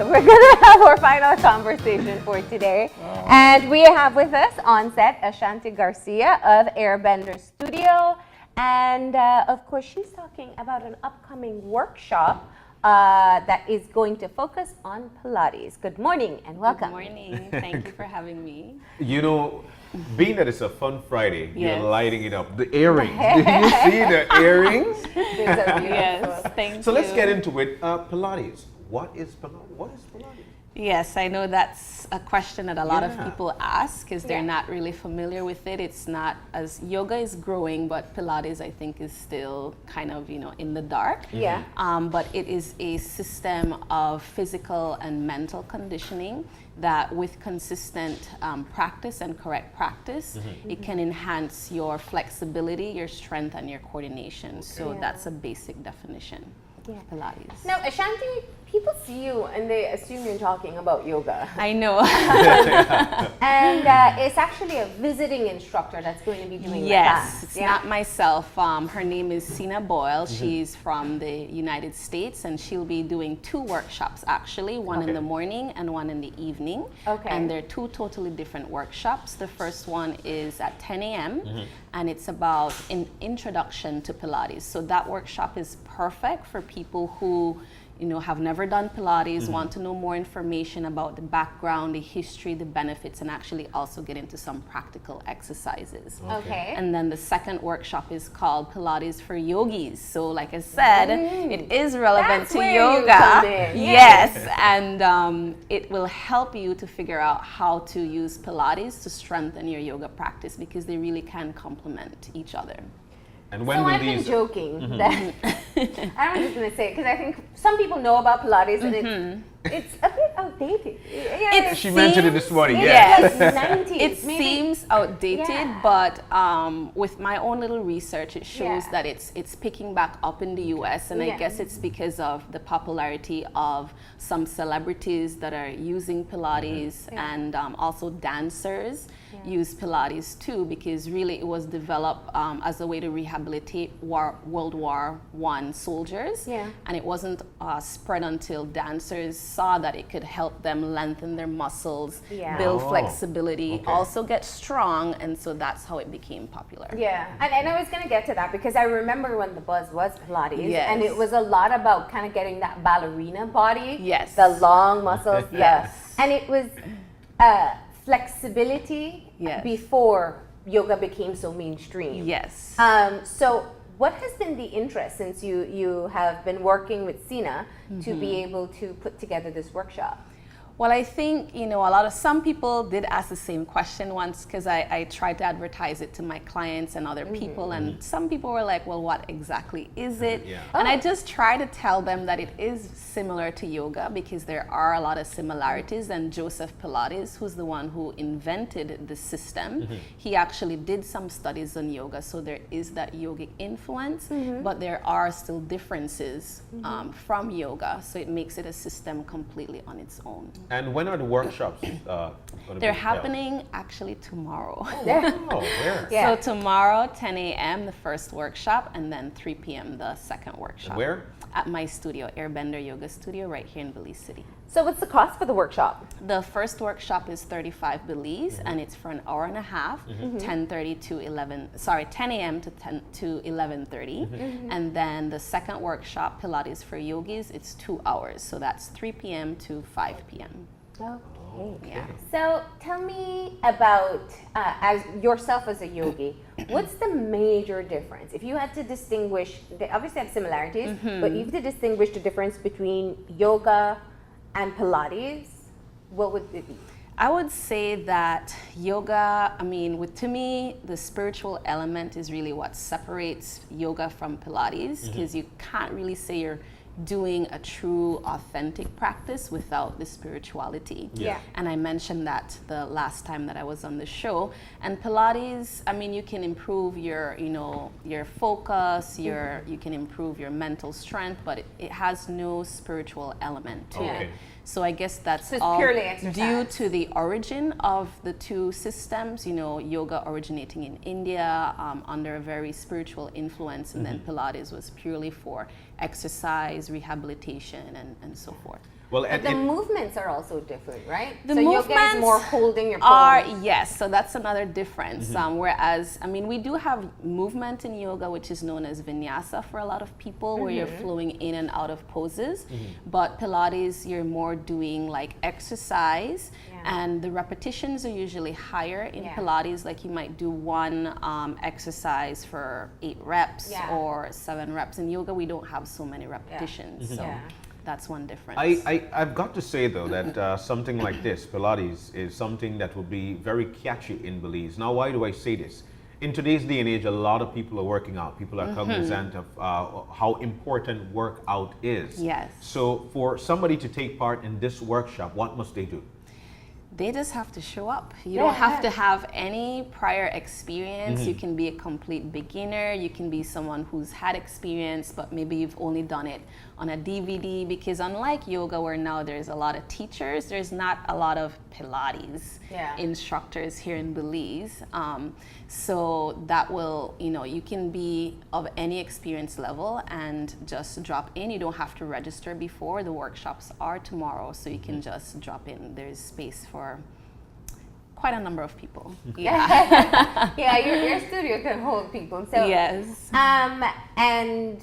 we're going to have our final conversation for today. And we have with us on set Ashanti Garcia of Airbender Studio. And of course, she's talking about an upcoming workshop that is going to focus on Pilates. Good morning and welcome. Good morning. Thank you for having me. You know, being that it's a fun Friday, Yes. you're lighting it up. The earrings. Did you see the earrings? These are beautiful. Yes, thank you. So let's get into it. Pilates. What is Pilates? What is Pilates? Yes, I know that's a question that a lot of Yeah. people ask because they're Yeah. not really familiar with it. It's not as yoga is growing, but Pilates I think is still kind of, in the dark. Yeah. But it is a system of physical and mental conditioning that with consistent practice and correct practice, it can enhance your flexibility, your strength, and your coordination. So Yeah. that's a basic definition of Yeah. Pilates. Now, Ashanti, people see you and they assume you're talking about yoga. I know. And it's actually a visiting instructor that's going to be doing the Yes, class. it's not myself. Her name is Sina Boyle. She's from the United States, and she'll be doing 2 workshops actually, one in Okay. the morning and one in the evening. Okay. And they're 2 totally different workshops. The first one is at 10 a.m. and it's about an introduction to Pilates. So that workshop is perfect for people who have never done Pilates, want to know more information about the background, the history, the benefits, and actually also get into some practical exercises. Okay. And then the second workshop is called Pilates for Yogis. So like I said, it is relevant That's to where you yoga. come in. Yes, and it will help you to figure out how to use Pilates to strengthen your yoga practice because they really can complement each other. And when So will I've been these? joking that I'm just going to say it because I think some people know about Pilates and it's a bit outdated. Yeah, She mentioned it this morning. it's Yeah. like 90s. It maybe. seems outdated, Yeah. but with my own little research, it shows Yeah. that it's picking back up in the U.S. And I Yeah. guess it's because of the popularity of some celebrities that are using Pilates Yeah. and also dancers use Pilates too, because really it was developed as a way to rehabilitate World War I soldiers. Yeah. And it wasn't spread until dancers saw that it could help them lengthen their muscles, Yeah. build Oh, flexibility, okay. also get strong, and so that's how it became popular. Yeah, and I was going to get to that because I remember when the buzz was Pilates, Yes. and it was a lot about kind of getting that ballerina body, Yes. the long muscles, Yes. and it was flexibility Yes. before yoga became so mainstream. Yes. So what has been the interest since you have been working with Sina to be able to put together this workshop? Well, I think, some people did ask the same question once because I tried to advertise it to my clients and other people. And some people were like, well, what exactly is it? Yeah. And I just try to tell them that it is similar to yoga because there are a lot of similarities. And Joseph Pilates, who's the one who invented the system, he actually did some studies on yoga. So there is that yogic influence, but there are still differences from yoga. So it makes it a system completely on its own. And when are the workshops? Gonna They're be held? happening actually tomorrow. Oh, where? Yeah. So tomorrow, 10 a.m., the first workshop, and then 3 p.m., the second workshop. Where? At my studio, Airbender Yoga Studio, right here in Belize City. So what's the cost for the workshop? The first workshop is 35 Belize, and it's for an hour and a half, 10 a.m. to 11:30. And then the second workshop, Pilates for Yogis, it's 2 hours. So that's 3 p.m. to 5 p.m. Okay. Yeah. So tell me about as yourself as a yogi. What's the major difference? If you had to distinguish, they obviously have similarities, but if you had to distinguish the difference between yoga and Pilates, what would it be? I would say that yoga, to me, the spiritual element is really what separates yoga from Pilates, because you can't really say you're doing a true authentic practice without the spirituality. Yeah. And I mentioned that the last time that I was on the show. And Pilates, you can improve your, your focus, you can improve your mental strength, but it has no spiritual element to Okay. it. So I guess that's So it's all purely exercise. due to the origin of the two systems, yoga originating in India under a very spiritual influence, and then Pilates was purely for exercise, rehabilitation, and so forth. Well, But and the movements are also different, right? The so yoga is movements more holding your are, pose. yes, so that's another difference. Whereas, I mean, we do have movement in yoga, which is known as vinyasa for a lot of people, where you're flowing in and out of poses. But Pilates, you're more doing like exercise, and the repetitions are usually higher in Pilates. Like you might do one exercise for 8 reps or 7 reps. In yoga, we don't have so many repetitions. So that's one difference. I've got to say though that something like this, Pilates, is something that will be very catchy in Belize. Now, why do I say this? In today's day and age, a lot of people are working out. People are cognizant of how important workout is. Yes. So for somebody to take part in this workshop, what must they do? They just have to show up. You don't have to have any prior experience. You can be a complete beginner. You can be someone who's had experience, but maybe you've only done it on a DVD, because unlike yoga, where now there's a lot of teachers, there's not a lot of Pilates instructors here in Belize. So that will, you can be of any experience level and just drop in. You don't have to register before. The workshops are tomorrow, so you can just drop in. There's space for quite a number of people. Yeah, your studio can hold people. So yes. And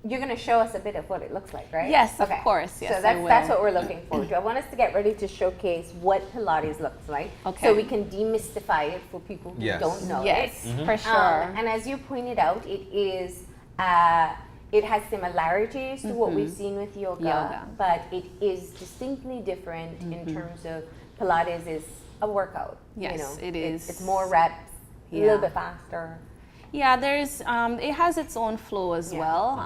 you're going to show us a bit of what it looks like, right? Yes, of course. Yes, so that's what we're looking forward to. I want us to get ready to showcase what Pilates looks like, so we can demystify it for people who don't know it. For sure. And as you pointed out, it is it has similarities to what we've seen with yoga, but it is distinctly different in terms of Pilates is a workout. Yes, it is. It's more reps, a little bit faster. Yeah, there's it has its own flow as well,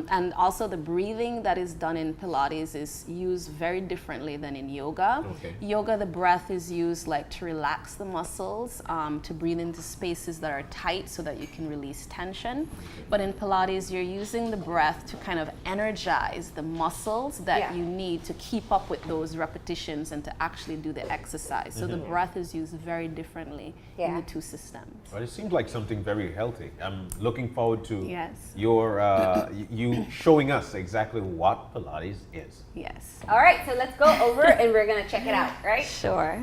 and also the breathing that is done in Pilates is used very differently than in yoga. Yoga, the breath is used like to relax the muscles, to breathe into spaces that are tight so that you can release tension. But in Pilates, you're using the breath to kind of energize the muscles that you need to keep up with those repetitions and to actually do the exercise. So the breath is used very differently in the two systems. Well, it seems like something very healthy. I'm looking forward to your you showing us exactly what Pilates is. Yes. All right, so let's go over and we're gonna check it out, right? Sure.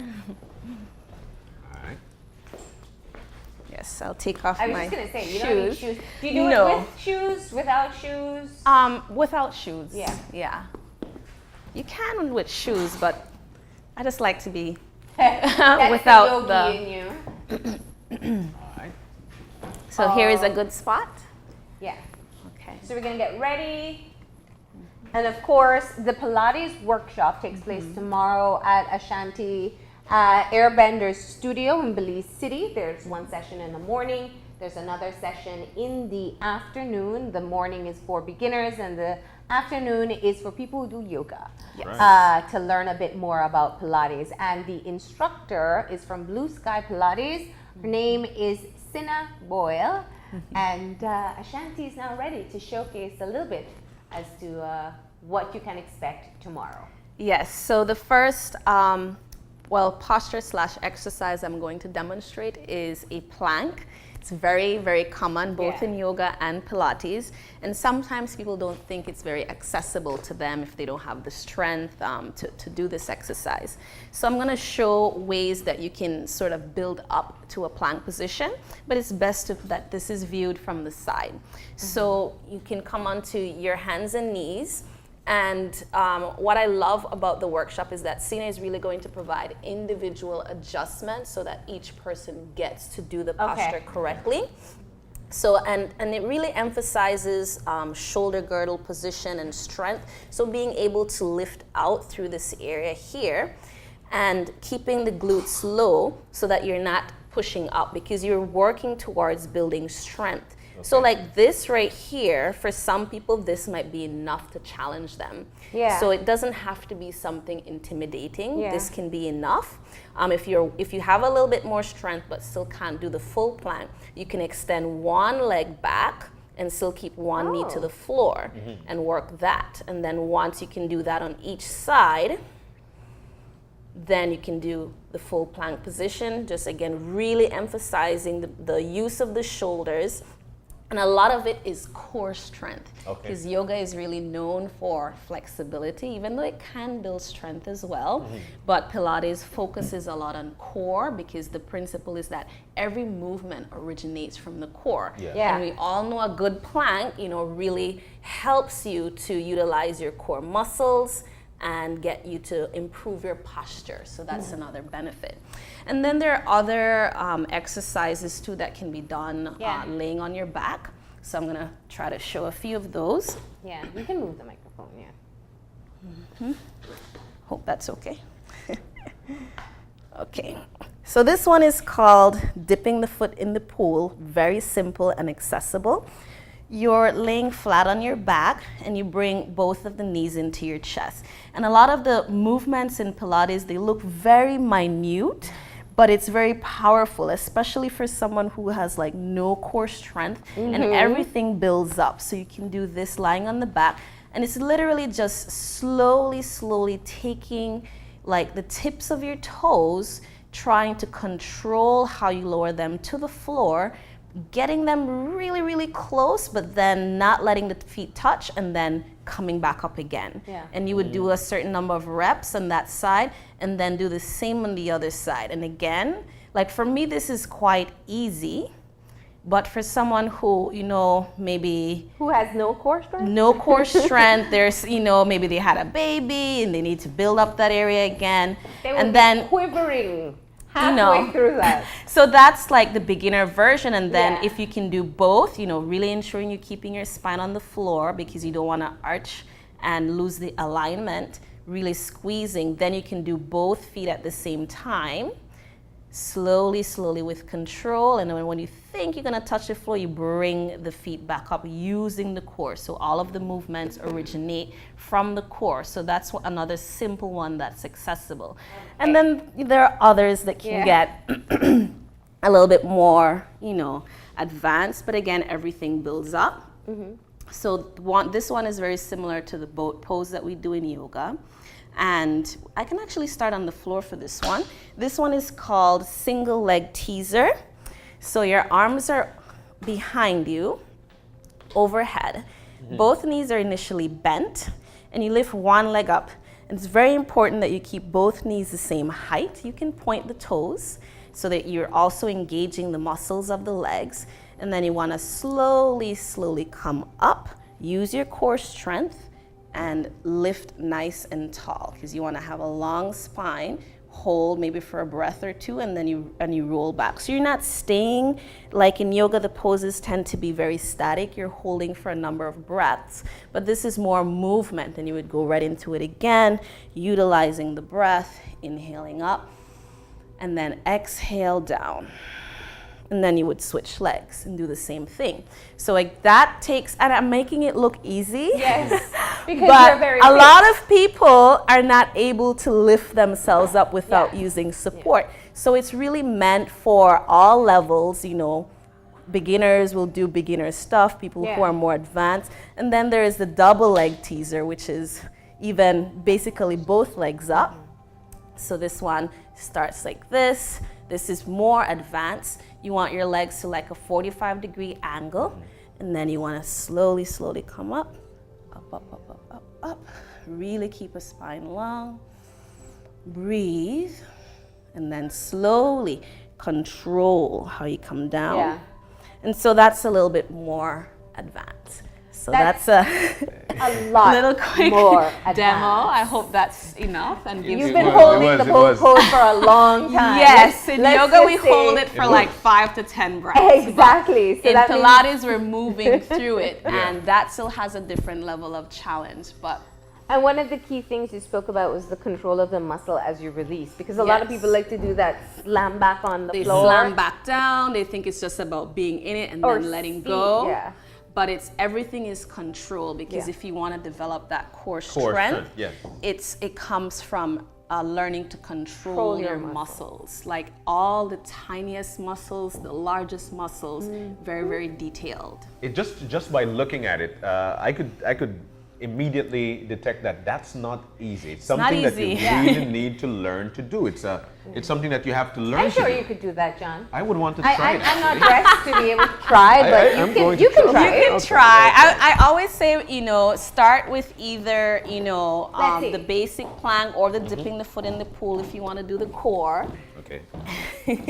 All right. Yes, I'll take off I was my just gonna say, you shoes. don't need shoes. Do you do it with shoes, without shoes? Without shoes. Yeah. You can with shoes, but I just like to be That's without the yogi in you. So here is a good spot. Yeah. Okay. So we're gonna get ready. And of course, the Pilates workshop takes place tomorrow at Ashanti Airbender's studio in Belize City. There's one session in the morning. There's another session in the afternoon. The morning is for beginners and the afternoon is for people who do yoga, to learn a bit more about Pilates. And the instructor is from Blue Sky Pilates. Her name is Sinna Boyle, and Ashanti is now ready to showcase a little bit as to what you can expect tomorrow. Yes, so the first posture / exercise I'm going to demonstrate is a plank. It's very, very common both in yoga and Pilates, and sometimes people don't think it's very accessible to them if they don't have the strength to do this exercise. So I'm going to show ways that you can sort of build up to a plank position, but it's best that this is viewed from the side. So you can come onto your hands and knees. And what I love about the workshop is that Sina is really going to provide individual adjustments so that each person gets to do the posture correctly. So, and it really emphasizes shoulder girdle position and strength. So being able to lift out through this area here and keeping the glutes low so that you're not pushing up, because you're working towards building strength. So like this right here, for some people, this might be enough to challenge them. So it doesn't have to be something intimidating. This can be enough. If you have a little bit more strength but still can't do the full plank, you can extend one leg back and still keep one knee to the floor and work that. And then once you can do that on each side, then you can do the full plank position. Just again, really emphasizing the use of the shoulders And a lot of it is core strength, Okay. because yoga is really known for flexibility, even though it can build strength as well. But Pilates focuses a lot on core, because the principle is that every movement originates from the core. Yeah. Yeah. And we all know a good plank, really helps you to utilize your core muscles and get you to improve your posture. So that's another benefit. And then there are other exercises too that can be done laying on your back. So I'm gonna try to show a few of those. Yeah, you can move the microphone, yeah. Hope that's okay. Okay, so this one is called dipping the foot in the pool. Very simple and accessible. You're laying flat on your back and you bring both of the knees into your chest. And a lot of the movements in Pilates, they look very minute, but it's very powerful, especially for someone who has like no core strength, and everything builds up. So you can do this lying on the back, and it's literally just slowly taking like the tips of your toes, trying to control how you lower them to the floor, getting them really close, but then not letting the feet touch, and then coming back up again. Yeah. And you would do a certain number of reps on that side, and then do the same on the other side. And again, like for me, this is quite easy, but for someone who, maybe Who has no core strength? no core strength, there's, maybe they had a baby and they need to build up that area again. They will And be then quivering halfway through that. so that's like the beginner version. And then Yeah. if you can do both, really ensuring you're keeping your spine on the floor, because you don't want to arch and lose the alignment, really squeezing, then you can do both feet at the same time, slowly with control. And then when you think you're going to touch the floor, you bring the feet back up using the core. So all of the movements originate from the core. So that's another simple one that's accessible. And then there are others that can get a little bit more, advanced, but again, everything builds up. So this one is very similar to the boat pose that we do in yoga. And I can actually start on the floor for this one. This one is called single leg teaser. So your arms are behind you, overhead. Both knees are initially bent, and you lift one leg up. And it's very important that you keep both knees the same height. You can point the toes so that you're also engaging the muscles of the legs. And then you want to slowly come up. Use your core strength and lift nice and tall, because you want to have a long spine. Hold maybe for a breath or two, and then you roll back. So you're not staying, like in yoga, the poses tend to be very static. You're holding for a number of breaths, but this is more movement, and you would go right into it again, utilizing the breath, inhaling up, and then exhale down. And then you would switch legs and do the same thing. So like that takes, and I'm making it look easy. Yes, because but you're very a fit. lot of people are not able to lift themselves up without using support. So it's really meant for all levels. Beginners will do beginner stuff, people who are more advanced. And then there is the double leg teaser, which is even basically both legs up. So this one starts like this. This is more advanced. You want your legs to like a 45-degree angle, and then you want to slowly come up. Really keep a spine long. Breathe, and then slowly control how you come down. Yeah. And so that's a little bit more advanced. So that's a lot little quick more demo. advanced. I hope that's enough and gives You've you been It holding was, the it boat was. pose for a long time. Yes, in Let's yoga we just say- hold it for like 5 to 10 breaths. Exactly. So In that means- Pilates, we're moving through it, and that still has a different level of challenge. But And one of the key things you spoke about was the control of the muscle as you release, because a lot of people like to do that slam back on the they floor. slam back down. They think it's just about being in it and Or then letting seat, go. yeah. But everything is control, because if you want to develop that core strength, yes. it comes from learning to control your muscles, like all the tiniest muscles, the largest muscles, very detailed. It just by looking at it, I could immediately detect that that's not easy. It's not something that you easy. really need to learn to do. It's something that you have to learn I'm sure to do. you could do that, John. I would want to try it. I'm not dressed to be able to try, but I'm you going can, to you can try. try You it. can try. I always say, you know, start with either, you know, Let's see. the basic plank or the dipping the foot in the pool if you want to do the core. Okay.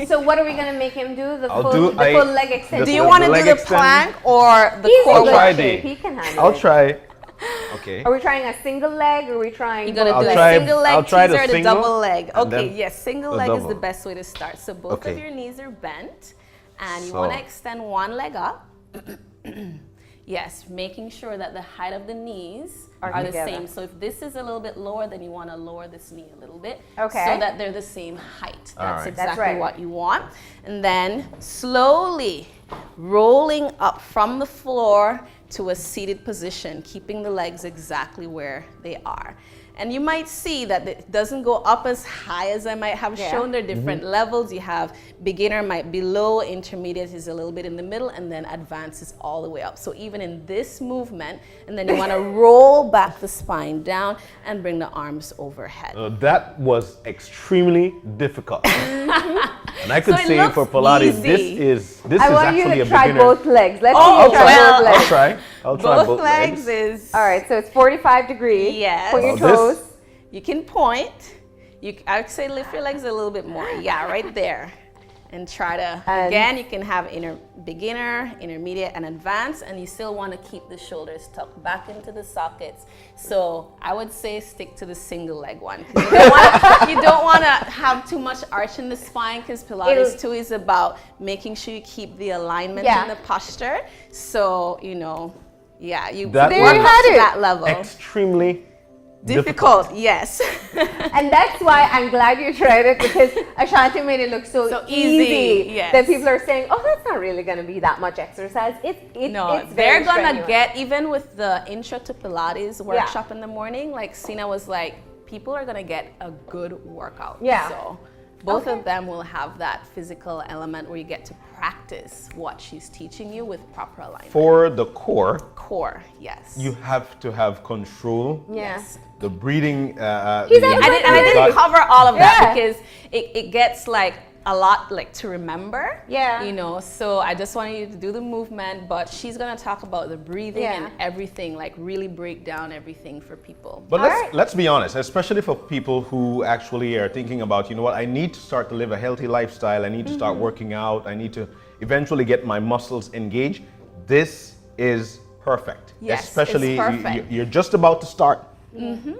So what are we going to make him do? The I'll full, do- the full leg extension? Do you The want to leg do the extension? plank or the He's core? in good try shape. the- He can handle I'll it. try. Okay. Are we trying a single leg or are we trying You're gonna both do I'll a try- single leg I'll try the teaser or the single, double leg. and Okay, then yes, single the leg is the double. best way to start. So both of Okay. your knees are bent, and you So- want to extend one leg up. Yes, making sure that the height of the knees Are are the together. same. So if this is a little bit lower, then you want to lower this knee a little bit, Okay. so that they're the same height. All That's right. exactly That's right. what you want. And then slowly rolling up from the floor to a seated position, keeping the legs exactly where they are. And you might see that it doesn't go up as high as I might have Yeah. shown. There are different levels. You have beginner might be low, intermediate is a little bit in the middle, and then advanced is all the way up. So even in this movement, and then you want to roll back the spine down and bring the arms overhead. That was extremely difficult. And I could So it say looks for Pilates, easy. this I is want you actually to a try beginner. both legs. Let's Oh, see you try well, both legs. I'll try both legs. is All right, so it's 45 degrees. Yes. Point your Oh, this- toes. You can point. I'd say lift your legs a little bit more. Yeah, right there. And try to, And- again, you can have beginner, intermediate, and advanced, and you still want to keep the shoulders tucked back into the sockets. So I would say stick to the single leg one. 'Cause you don't want to have too much arch in the spine, because Pilates too is about making sure you keep the alignment Yeah. in the posture. So, you know, yeah, you That work was up had to it. that level. Extremely Difficult, yes. And that's why I'm glad you tried it, because Ashanti made it look so, So easy, yes. that people are saying, oh, that's not really going to be that much exercise. No, it's they're very gonna strenuous. get, even with the intro to Pilates workshop in the morning, like Sina was like, people are gonna get a good workout. Yeah. So both Okay. of them will have that physical element where you get to practice what she's teaching you with proper alignment. For the core, Core, yes. you have to have control. Yeah. Yes. The breathing. I didn't got- cover all of that Yeah. because it gets like a lot like to remember. Yeah. You know, so I just wanted you to do the movement, but she's gonna talk about the breathing Yeah. and everything, like really break down everything for people. But Alright. let's be honest, especially for people who actually are thinking about, you know what, I need to start to live a healthy lifestyle. I need to start working out. I need to eventually get my muscles engaged. This is perfect. Yes, it's especially perfect. you're just about to start.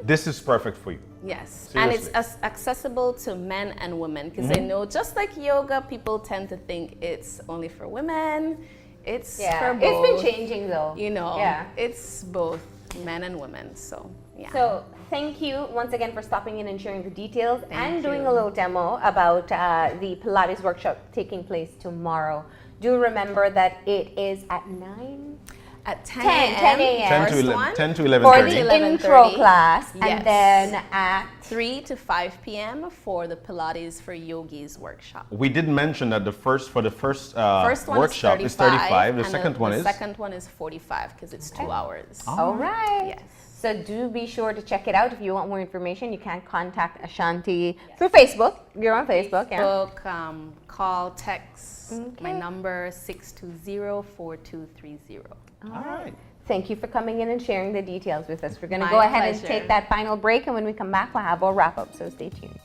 This is perfect for you. Yes, and it's Seriously. accessible to men and women, because I know just like yoga, people tend to think it's only for women. It's Yeah. for both. It's been changing though. You know, Yeah. it's both men and women. So yeah. So thank you once again for stopping in and sharing the details and doing you. a little demo about the Pilates workshop taking place tomorrow. Do remember that it is at 9? At 10 10 a.m. 10 to first 11, one, 10 to for 11:30. the 11:30. intro class, Yes. and then at 3 to 5 p.m. for the Pilates for Yogis workshop. We did mention that the first First one workshop is is 35. The and second one the is second one is 45 because it's 2 hours. all right. Yes. So do be sure to check it out. If you want more information, you can contact Ashanti through Facebook. You're on Facebook, yeah. Book, call, text. My number 620-4230. all right. Thank you for coming in and sharing the details with us. We're going to My go ahead and pleasure. take that final break, and when we come back, we'll have our wrap up. So stay tuned.